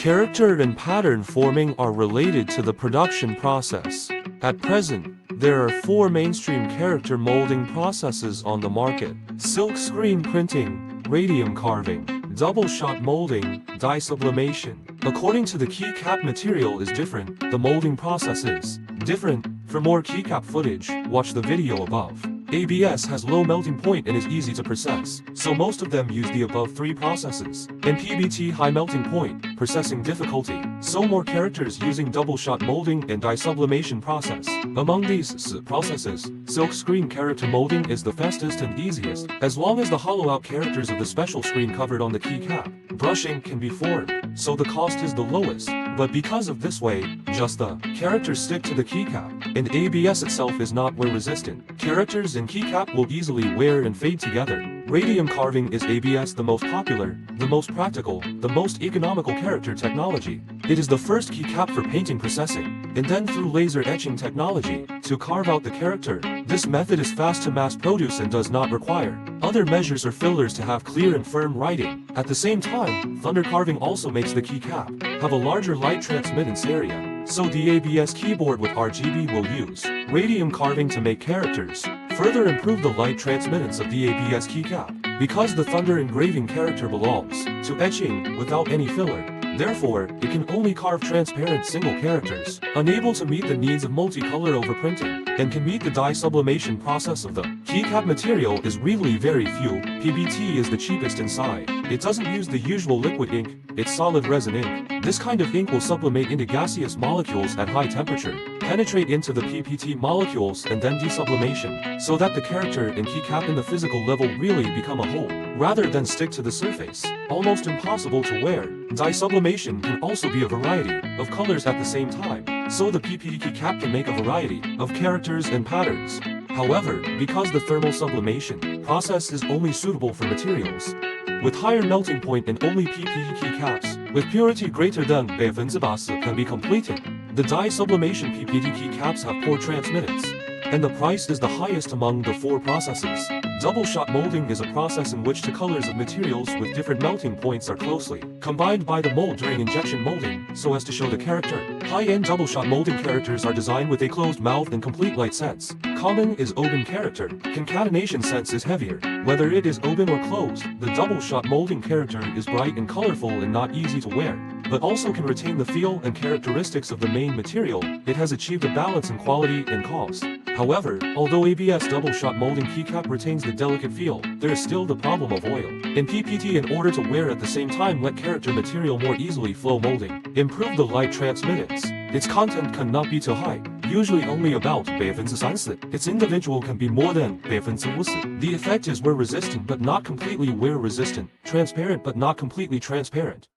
Character and pattern forming are related to the production process. At present, there are 4 mainstream character molding processes on the market: silk screen printing, radium carving, double-shot molding, dye sublimation. According to the Keycap, material is different, the molding process is different. For more Keycap footage, watch the video above. ABS has low melting point and is easy to process, so most of them use the above 3 processes. And PBT high melting point, processing difficulty, so more characters using double-shot molding and dye sublimation process. Among these processes, silk screen character molding is the fastest and easiest, as long as the hollow-out characters of the special screen covered on the Keycap. Brushing can be formed, so the cost is the lowest, but because of this way, just the characters stick to the Keycap, and ABS itself is not wear resistant. Characters in Keycap will easily wear and fade together. Radium carving is ABS the most popular, the most practical, the most economical character technology. It is the first Keycap for painting processing, and then through laser etching technology, to carve out the character. This method is fast to mass produce and does not require other measures or fillers to have clear and firm writing. At the same time, thunder carving also makes the Keycap have a larger light transmittance area, so the ABS keyboard with RGB will use radium carving to make characters, further improve the light transmittance of the ABS Keycap. Because the thunder engraving character belongs to etching without any filler, therefore, it can only carve transparent single characters, unable to meet the needs of multicolor overprinting, and can meet the dye sublimation process of the Keycap. Material is really very few. PBT is the cheapest inside. It doesn't use the usual liquid ink, it's solid resin ink. This kind of ink will sublimate into gaseous molecules at high temperature, penetrate into the PBT molecules and then desublimation, so that the character and Keycap in the physical level really become a whole, rather than stick to the surface. Almost impossible to wear. Dye sublimation can also be a variety of colors at the same time, so the PBT Keycap can make a variety of characters and patterns. However, because the thermal sublimation process is only suitable for materials with higher melting point and only PBT Keycaps with purity greater than 80% can be completed, the dye sublimation PBT Keycaps have poor transmittance, and the price is the highest among the 4 processes. Double-shot molding is a process in which the colors of materials with different melting points are closely combined by the mold during injection molding, so as to show the character. High-end double-shot molding characters are designed with a closed mouth and complete light sense. Common is open character. Concatenation sense is heavier. Whether it is open or closed, the double-shot molding character is bright and colorful and not easy to wear, but also can retain the feel and characteristics of the main material. It has achieved a balance in quality and cost. However, although ABS double-shot molding Keycap retains the delicate feel, there is still the problem of oil. In PBT, in order to wear at the same time, let character material more easily flow molding, improve the light transmittance. Its content cannot be too high, usually only about 30%. Its individual can be more than 50%. The effect is wear resistant but not completely wear resistant, transparent but not completely transparent.